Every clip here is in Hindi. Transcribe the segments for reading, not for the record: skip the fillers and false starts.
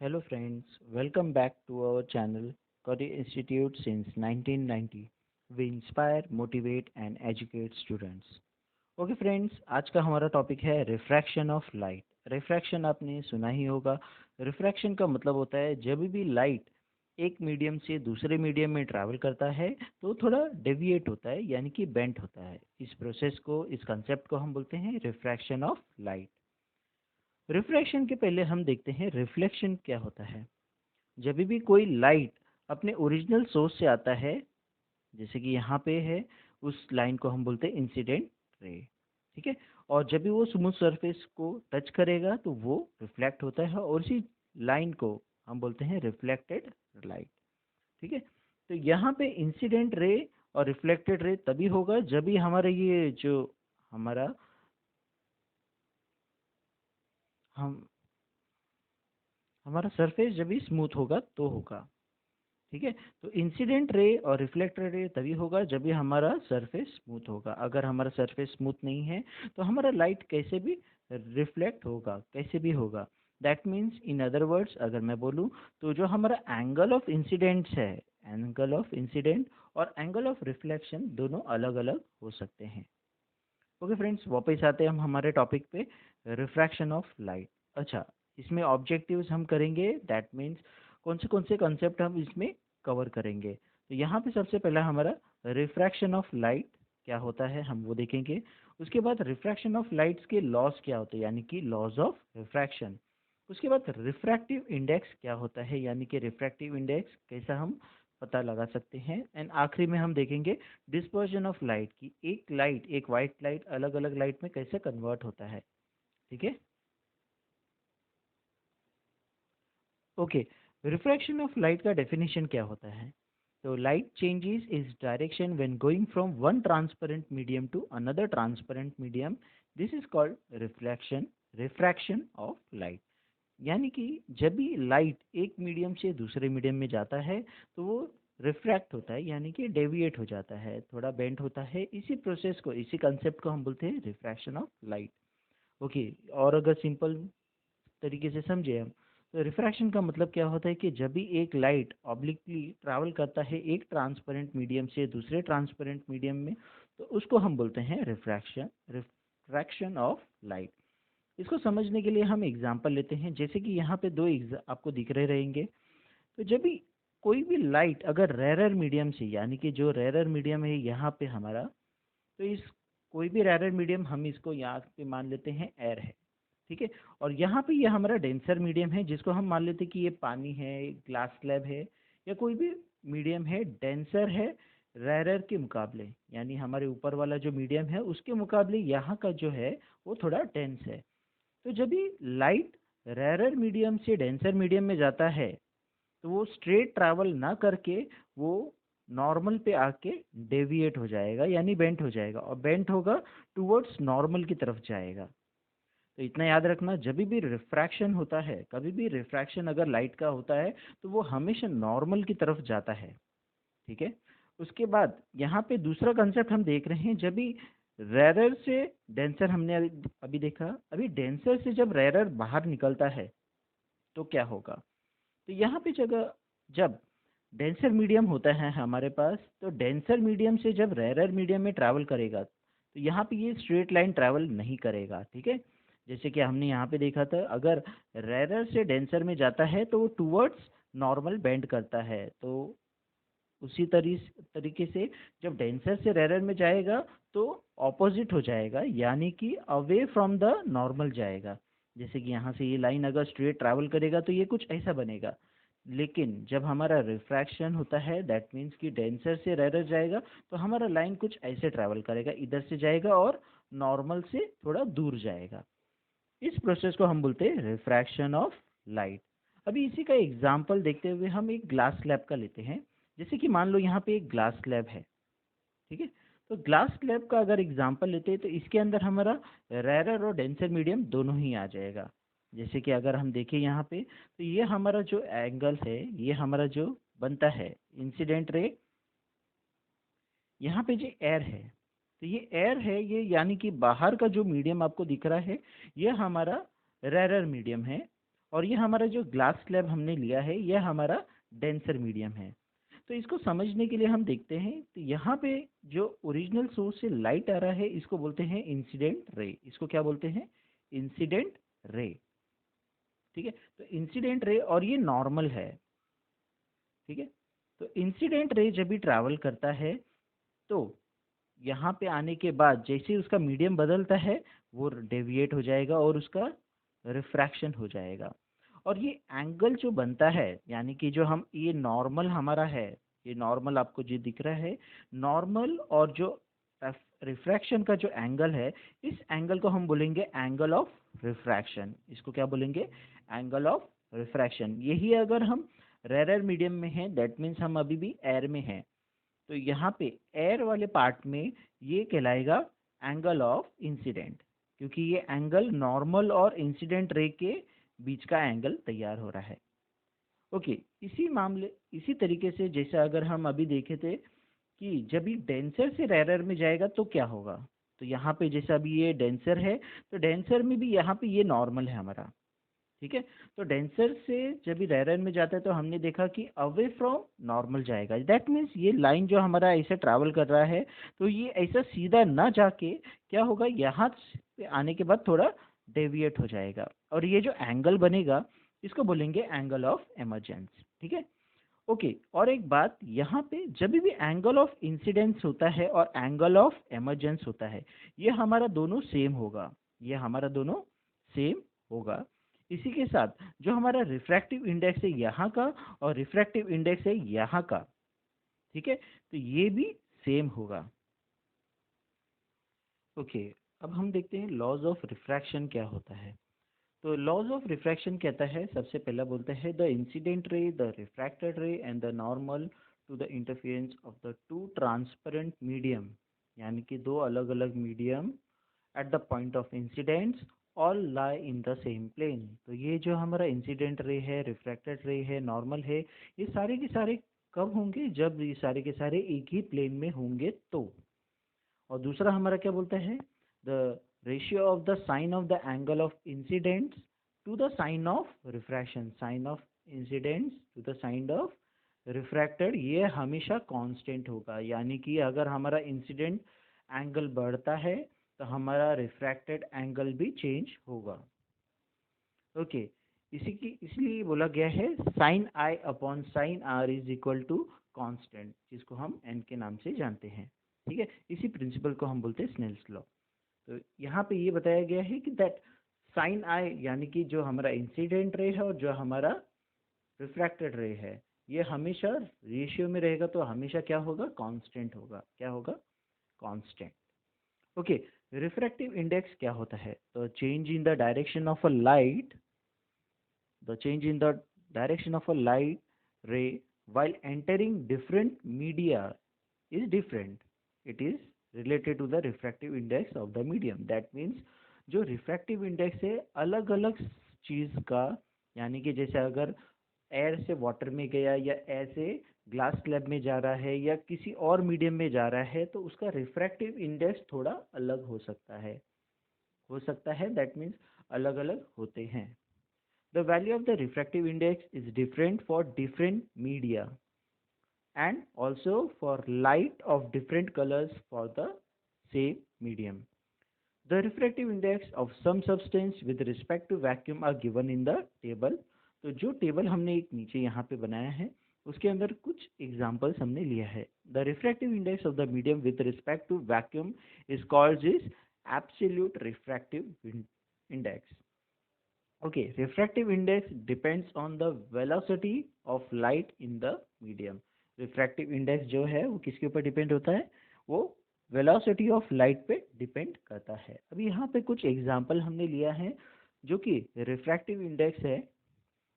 Hello friends, welcome back to our channel Korea Institute since 1990. We inspire, motivate and educate students. Okay friends, आज का हमारा टॉपिक है रिफ्रैक्शन ऑफ लाइट। रिफ्रैक्शन आपने सुना ही होगा। रिफ्रैक्शन का मतलब होता है जब भी लाइट एक मीडियम से दूसरे मीडियम में ट्रैवल करता है तो थोड़ा डेविएट होता है यानी कि बेंट होता है। इस प्रोसेस को, इस कंसेप्ट को हम बोलते हैं रिफ्रैक्शन ऑफ लाइट। रिफ्रैक्शन के पहले हम देखते हैं रिफ्लेक्शन क्या होता है। जब भी कोई लाइट अपने ओरिजिनल सोर्स से आता है, जैसे कि यहाँ पे है, उस लाइन को हम बोलते हैं इंसिडेंट रे। ठीक है। और जब भी वो स्मूथ सरफेस को टच करेगा तो वो रिफ्लेक्ट होता है और इसी लाइन को हम बोलते हैं रिफ्लेक्टेड लाइट। ठीक है। तो यहाँ पे इंसिडेंट रे और रिफ्लेक्टेड रे तभी होगा जब भी हमारा ये जो हमारा हम हमारा सरफेस जब भी स्मूथ होगा तो होगा। ठीक है। तो इंसिडेंट रे और रिफ्लेक्टेड रे तभी होगा जब भी हमारा सरफेस स्मूथ होगा। अगर हमारा सरफेस स्मूथ नहीं है तो हमारा लाइट कैसे भी रिफ्लेक्ट होगा, कैसे भी होगा। That means in other words अगर मैं बोलूँ तो जो हमारा एंगल ऑफ इंसिडेंट्स है, एंगल ऑफ इंसिडेंट और एंगल ऑफ रिफ्लेक्शन दोनों अलग अलग हो सकते हैं। ओके फ्रेंड्स, वापस आते हैं हम हमारे टॉपिक पे, रिफ्रैक्शन ऑफ लाइट। अच्छा, इसमें ऑब्जेक्टिव्स हम करेंगे, दैट मीन्स कौन से कॉन्सेप्ट हम इसमें कवर करेंगे। तो यहाँ पे सबसे पहला हमारा रिफ्रैक्शन ऑफ लाइट क्या होता है हम वो देखेंगे। उसके बाद रिफ्रैक्शन ऑफ लाइट्स के लॉज क्या होते हैं यानी कि लॉज ऑफ रिफ्रैक्शन। उसके बाद रिफ्रैक्टिव इंडेक्स क्या होता है यानी कि रिफ्रैक्टिव इंडेक्स कैसा हम पता लगा सकते हैं। एंड आखिरी में हम देखेंगे डिस्पर्जन ऑफ लाइट की एक लाइट, एक वाइट लाइट अलग अलग लाइट में कैसे कन्वर्ट होता है। ठीक है। ओके। रिफ्रैक्शन ऑफ लाइट का डेफिनेशन क्या होता है। तो light changes is direction when going from one transparent medium to another transparent medium. This is called reflection, refraction of light. यानी कि जब भी लाइट एक मीडियम से दूसरे मीडियम में जाता है तो वो रिफ्रैक्ट होता है यानी कि डेविएट हो जाता है, थोड़ा बेंट होता है। इसी प्रोसेस को, इसी कंसेप्ट को हम बोलते हैं रिफ्रैक्शन ऑफ लाइट। ओके। और अगर सिंपल तरीके से समझे हम, तो रिफ्रैक्शन का मतलब क्या होता है कि जब भी एक लाइट ऑब्लिकली ट्रैवल करता है एक ट्रांसपेरेंट मीडियम से दूसरे ट्रांसपेरेंट मीडियम में, तो उसको हम बोलते हैं रिफ्रैक्शन, रिफ्रैक्शन ऑफ लाइट। इसको समझने के लिए हम एग्जांपल लेते हैं, जैसे कि यहाँ पे दो आपको दिख रहे रहेंगे। तो जब भी कोई भी लाइट अगर रेरर मीडियम से, यानी कि जो रेरर मीडियम है यहाँ पे हमारा, तो इस कोई भी रेरर मीडियम हम इसको यहाँ पे मान लेते हैं एयर है। ठीक है। और यहाँ पे ये हमारा डेंसर मीडियम है जिसको हम मान लेते हैं कि ये पानी है, ग्लास स्लैब है, या कोई भी मीडियम है डेंसर है रेरर के मुकाबले, यानी हमारे ऊपर वाला जो मीडियम है उसके मुकाबले यहाँ का जो है वो थोड़ा डेंस है। तो जब भी लाइट रेरर मीडियम से डेंसर मीडियम में जाता है तो वो स्ट्रेट ट्रैवल ना करके वो नॉर्मल पे आके डेविएट हो जाएगा यानी बेंट हो जाएगा, और बेंट होगा टुवर्ड्स नॉर्मल की तरफ जाएगा। तो इतना याद रखना, जब भी रिफ्रैक्शन होता है, कभी भी रिफ्रैक्शन अगर लाइट का होता है तो वो हमेशा नॉर्मल की तरफ जाता है। ठीक है। उसके बाद यहाँ पे दूसरा कंसेप्ट हम देख रहे हैं, जब भी रेरर से डेंसर हमने अभी देखा, अभी डेंसर से जब रेरर बाहर निकलता है तो क्या होगा। तो यहाँ पे जगह, जब डेंसर मीडियम होता है हमारे पास, तो डेंसर मीडियम से जब रेरर मीडियम में ट्रैवल करेगा तो यहाँ पे ये स्ट्रेट लाइन ट्रैवल नहीं करेगा। ठीक है। जैसे कि हमने यहाँ पे देखा था, अगर रेरर से डेंसर में जाता है तो वो टूवर्ड्स नॉर्मल बेंड करता है। तो उसी तरीके से जब डेंसर से रेरर में जाएगा तो ऑपोजिट हो जाएगा यानी कि अवे फ्रॉम द नॉर्मल जाएगा। जैसे कि यहाँ से ये लाइन अगर स्ट्रेट ट्रैवल करेगा तो ये कुछ ऐसा बनेगा। लेकिन जब हमारा रिफ्रैक्शन होता है, दैट मीन्स कि डेंसर से रेरर जाएगा तो हमारा लाइन कुछ ऐसे ट्रैवल करेगा, इधर से जाएगा और नॉर्मल से थोड़ा दूर जाएगा। इस प्रोसेस को हम बोलते हैं रिफ्रैक्शन ऑफ लाइट। अभी इसी का एग्जांपल देखते हुए हम एक ग्लास स्लैब का लेते हैं। जैसे कि मान लो यहाँ पे एक ग्लास स्लैब है। ठीक है। तो ग्लास स्लैब का अगर एग्जांपल लेते हैं तो इसके अंदर हमारा रेरर और डेंसर मीडियम दोनों ही आ जाएगा। जैसे कि अगर हम देखें यहाँ पे, तो ये हमारा जो एंगल है, ये हमारा जो बनता है इंसिडेंट रे, यहाँ पे जो एयर है, तो ये एयर है, ये यानी कि बाहर का जो मीडियम आपको दिख रहा है ये हमारा रेरर मीडियम है। और ये हमारा जो ग्लास स्लैब हमने लिया है यह हमारा डेंसर मीडियम है। तो इसको समझने के लिए हम देखते हैं, तो यहाँ पे जो ओरिजिनल सोर्स से लाइट आ रहा है इसको बोलते हैं इंसिडेंट रे। इसको क्या बोलते हैं? Incident ray. ठीक है, तो इंसिडेंट रे और ये नॉर्मल है। ठीक है, तो इंसिडेंट रे जब भी ट्रैवल करता है तो यहाँ पे आने के बाद जैसे उसका मीडियम बदलता है वो डेविएट हो जाएगा और उसका रिफ्रैक्शन हो जाएगा। और ये एंगल जो बनता है, यानी कि जो हम ये नॉर्मल हमारा है, ये नॉर्मल आपको जो दिख रहा है, नॉर्मल और जो रिफ्रैक्शन का जो एंगल है, इस एंगल को हम बोलेंगे एंगल ऑफ रिफ्रैक्शन। इसको क्या बोलेंगे? Angle of refraction. यही अगर हम रेयर मीडियम में हैं, दैट मीन्स हम अभी भी एयर में हैं, तो यहाँ पे एयर वाले पार्ट में ये कहलाएगा एंगल ऑफ इंसिडेंट, क्योंकि ये एंगल नॉर्मल और इंसिडेंट रे के बीच का एंगल तैयार हो रहा है। ओके, इसी तरीके से जैसे अगर हम अभी देखे थे कि जब ये डेंसर से रेयर में जाएगा तो क्या होगा, तो यहाँ पे जैसे अभी ये डेंसर है, तो डेंसर में भी यहाँ पे ये नॉर्मल है हमारा। ठीक है, तो डेंसर से जब भी रेयर में जाता है तो हमने देखा कि अवे फ्रॉम नॉर्मल जाएगा। दैट मीन्स ये लाइन जो हमारा ऐसे ट्रैवल कर रहा है, तो ये ऐसा सीधा ना जाके क्या होगा, यहाँ पे आने के बाद थोड़ा डेविएट हो जाएगा, और ये जो एंगल बनेगा इसको बोलेंगे एंगल ऑफ एमर्जेंस। ठीक है, ओके। और एक बात, यहाँ पे जब भी एंगल ऑफ इंसिडेंस होता है और एंगल ऑफ एमर्जेंस होता है, ये हमारा दोनों सेम होगा, ये हमारा दोनों सेम होगा। इसी के साथ जो हमारा रिफ्रैक्टिव इंडेक्स है यहाँ का और रिफ्रैक्टिव इंडेक्स है यहाँ का, ठीक है, तो ये भी सेम होगा। ओके, अब हम देखते हैं लॉज ऑफ रिफ्रैक्शन क्या होता है। तो लॉज ऑफ रिफ्रैक्शन कहता है, सबसे पहला बोलता है the incident ray, the refracted ray and the normal to the interference of the two transparent medium, यानी कि दो अलग अलग medium at the point of incidence all lie in the same plane. तो ये जो हमारा इंसिडेंट रे है, रिफ्रैक्टेड रे है, नॉर्मल है, ये सारे के सारे कब होंगे? जब ये सारे के सारे एक ही प्लेन में होंगे तो। और दूसरा हमारा क्या बोलता है? The ratio of the sine of the angle of incident to the sine of refraction, sine of incident to the sine of refracted, ये हमेशा कांस्टेंट होगा। यानी कि अगर हमारा इंसिडेंट एंगल बढ़ता है तो हमारा रिफ्रैक्टेड एंगल भी चेंज होगा। ओके, इसलिए बोला गया है sine I upon sine R is equal to constant, जिसको हम एन के नाम से जानते हैं। ठीक है, इसी प्रिंसिपल को हम बोलते हैं स्नेल्स लॉ। तो यहाँ पे ये बताया गया है कि दैट साइन आई, यानी कि जो हमारा इंसिडेंट रे है और जो हमारा रिफ्रैक्टेड रे है, ये हमेशा रेशियो में रहेगा, तो हमेशा क्या होगा? कांस्टेंट होगा। क्या होगा? कांस्टेंट। ओके, रिफ्रैक्टिव इंडेक्स क्या होता है? तो change in the direction of a light, the change in the direction of a light ray while entering different media is different. It is related to the refractive index of the medium. That means जो refractive index है अलग अलग चीज का, यानी कि जैसे अगर एयर से वाटर में गया या एयर से ग्लास स्लैब में जा रहा है या किसी और मीडियम में जा रहा है, तो उसका रिफ्रैक्टिव इंडेक्स थोड़ा अलग हो सकता है दैट मीन्स अलग अलग होते हैं। The value of the refractive index is different for different media and also for light of different colors for the same medium. The refractive index of some substance with respect to vacuum are given in the table. तो जो टेबल हमने एक नीचे यहाँ पे बनाया है उसके अंदर कुछ एग्जांपल्स हमने लिया है। The refractive index of the medium with respect to vacuum is called is absolute refractive index. Okay, refractive index depends on the velocity of light in the medium. Refractive index जो है वो किसके ऊपर डिपेंड होता है? वो वेलोसिटी ऑफ लाइट पे डिपेंड करता है। अभी यहाँ पे कुछ एग्जांपल हमने लिया है जो कि रिफ्रैक्टिव इंडेक्स है।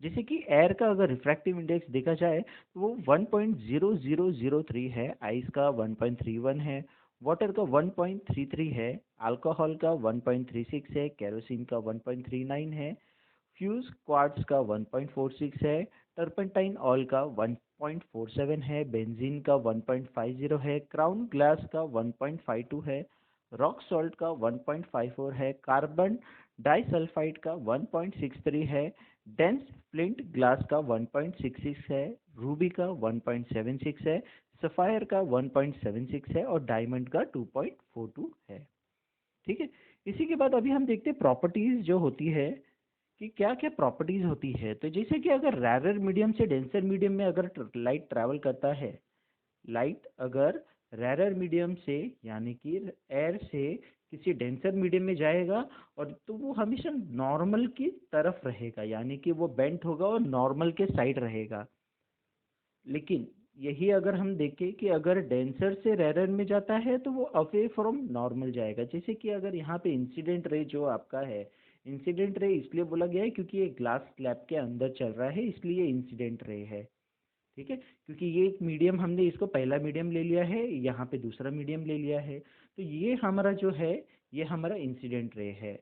जैसे कि एयर का अगर रिफ्रैक्टिव इंडेक्स देखा जाए तो वो 1.0003 है, आइस का 1.31 है, वाटर का 1.33 है, अल्कोहल का 1.36 है, केरोसिन का 1.39 है, फ्यूज क्वार्ट्ज का 1.46 है, टर्पेंटाइन ऑयल का 1.47 है, बेंजीन का 1.50 है, क्राउन ग्लास का 1.52 है, रॉक सॉल्ट का 1.54 है, कार्बन डाइसल्फाइड का 1.63 है, डेंस फ्लिंट ग्लास का 1.66 है, रूबी का 1.76 है, सफायर का 1.76 है और डायमंड का 2.42 है। ठीक है। इसी के बाद अभी हम देखते हैं प्रॉपर्टीज जो होती है कि क्या क्या प्रॉपर्टीज होती है। तो जैसे कि अगर रैरर मीडियम से डेंसर मीडियम में अगर लाइट ट्रैवल करता है, लाइट अगर रैरर मीडियम से यानी कि एयर से किसी डेंसर मीडियम में जाएगा और तो वो हमेशा नॉर्मल की तरफ रहेगा, यानी कि वो बेंट होगा और नॉर्मल के साइड रहेगा। लेकिन यही अगर हम देखें कि अगर डेंसर से रैरर में जाता है तो वो अवे फ्रॉम नॉर्मल जाएगा। जैसे कि अगर यहाँ पे इंसिडेंट रे जो आपका है, इंसिडेंट रे इसलिए बोला गया है क्योंकि ये ग्लास स्लैब के अंदर चल रहा है, इसलिए इंसिडेंट रे है। ठीक है, क्योंकि ये एक मीडियम हमने इसको पहला मीडियम ले लिया है, यहाँ पे दूसरा मीडियम ले लिया है, तो ये हमारा जो है ये हमारा इंसिडेंट रे है।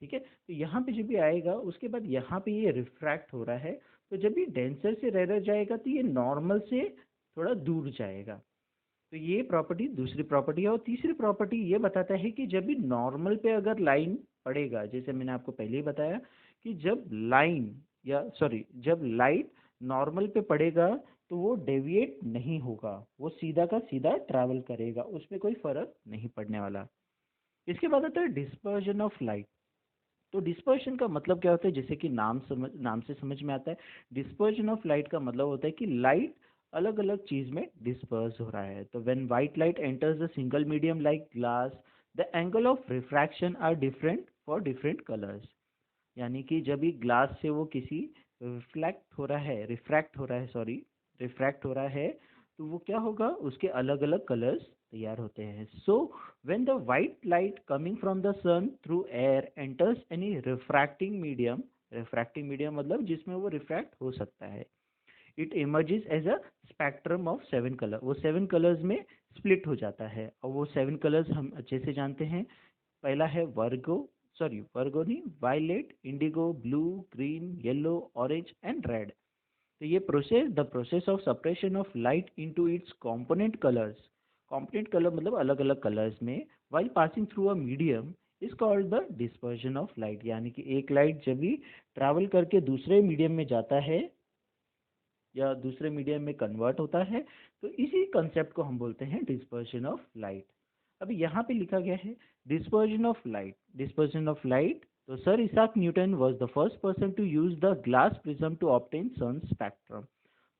ठीक है, तो यहाँ पे जब भी आएगा उसके बाद यहाँ पे ये रिफ्रैक्ट हो रहा है, तो जब ये डेंसर से रेयर जाएगा तो ये नॉर्मल से थोड़ा दूर जाएगा। तो ये प्रॉपर्टी दूसरी प्रॉपर्टी है। और तीसरी प्रॉपर्टी ये बताता है कि जब भी नॉर्मल पे अगर लाइन पड़ेगा, जैसे मैंने आपको पहले ही बताया कि जब लाइन या सॉरी जब लाइट नॉर्मल पे पड़ेगा तो वो डेविएट नहीं होगा, वो सीधा का सीधा ट्रैवल करेगा, उसमें कोई फर्क नहीं पड़ने वाला। इसके बाद आता है डिस्पर्जन ऑफ लाइट। तो डिस्पर्शन का मतलब क्या होता है, जैसे कि नाम से समझ में आता है, डिस्पर्शन ऑफ लाइट का मतलब होता है कि लाइट अलग अलग चीज में डिस्पर्स हो रहा है। तो when white light enters the single medium like glass, the angle of refraction are different for different colours. यानी कि जब भी ग्लास से वो किसी रिफ्रैक्ट हो रहा है सॉरी रिफ्रैक्ट हो रहा है, तो वो क्या होगा, उसके अलग अलग कलर्स तैयार होते हैं। So when the white light coming from the sun through air enters any refracting medium मतलब जिसमें वो रिफ्रैक्ट हो सकता है, it emerges as a spectrum of 7 colour. वो 7 कलर्स में स्प्लिट हो जाता है, और वो 7 कलर्स हम अच्छे से जानते हैं। पहला है वर्गो नहीं, violet, indigo, blue, green, yellow, orange and red. तो ये the process of separation of light into its component colours, component colour मतलब अलग अलग कलर्स में, while passing through a medium is called the dispersion of light. यानी कि एक लाइट जब भी ट्रैवल करके दूसरे मीडियम में जाता है या दूसरे मीडियम में कन्वर्ट होता है, तो इसी कंसेप्ट को हम बोलते हैं डिस्पर्जन ऑफ लाइट। अभी यहाँ पे लिखा गया है डिस्पर्जन ऑफ लाइट। तो sir Isaac Newton was the first person to use the glass prism to obtain sun spectrum.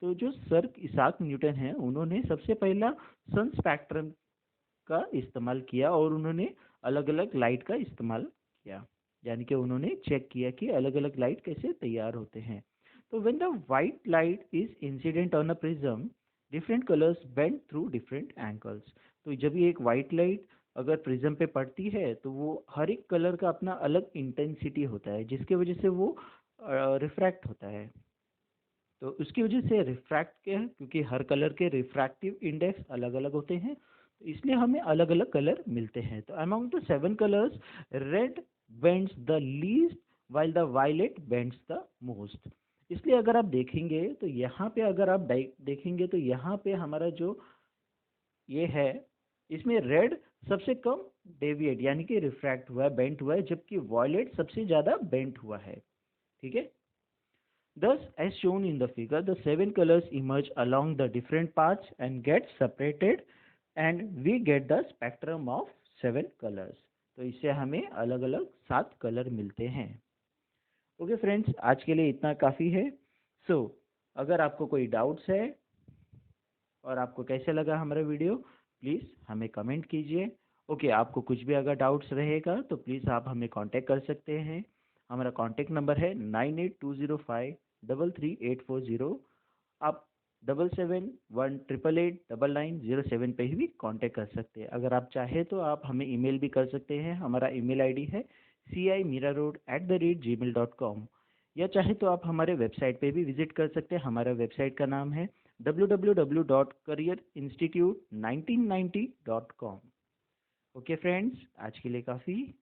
तो जो सर इसाक न्यूटन है उन्होंने सबसे पहला सन स्पेक्ट्रम का इस्तेमाल किया और उन्होंने अलग अलग लाइट का इस्तेमाल किया, यानी कि उन्होंने चेक किया कि अलग अलग लाइट कैसे तैयार होते हैं। तो when the white light is incident on a prism, different colours bend through different angles. तो जब ये एक व्हाइट लाइट अगर प्रिज्म पे पड़ती है तो वो हर एक कलर का अपना अलग इंटेंसिटी होता है, जिसके वजह से वो रिफ्रैक्ट होता है। तो उसकी वजह से रिफ्रैक्ट क्या है, क्योंकि हर कलर के रिफ्रैक्टिव इंडेक्स अलग अलग होते हैं, तो इसलिए हमें अलग अलग कलर मिलते हैं। तो among the 7 colours, red bends the least while the violet bends the most. इसलिए अगर आप देखेंगे तो यहाँ पे अगर आप देखेंगे तो यहाँ पे हमारा जो ये है, इसमें रेड सबसे कम डेविएट यानी कि रिफ्रैक्ट हुआ है, बेंट हुआ है, जबकि वॉयलेट सबसे ज्यादा बेंट हुआ है। ठीक है। Thus, as shown in the figure, the 7 colors emerge along the different paths and get separated, and we get the spectrum of 7 colors. तो इससे हमें अलग अलग 7 कलर मिलते हैं। ओके फ्रेंड्स, आज के लिए इतना काफ़ी है। सो अगर आपको कोई डाउट्स है और आपको कैसे लगा हमारा वीडियो, प्लीज़ हमें कमेंट कीजिए। ओके, आपको कुछ भी अगर डाउट्स रहेगा तो प्लीज़ आप हमें कांटेक्ट कर सकते हैं। हमारा कांटेक्ट नंबर है 9820533840। आप 7718889907 पे भी कांटेक्ट कर सकते हैं। अगर आप चाहे तो आप हमें ईमेल भी कर सकते हैं। हमारा ईमेल आईडी है cimirarod@gmail.com, या चाहे तो आप हमारे वेबसाइट पे भी विजिट कर सकते हैं। हमारा वेबसाइट का नाम है www.careerinstitute1990.com। ओके फ्रेंड्स, आज के लिए काफ़ी।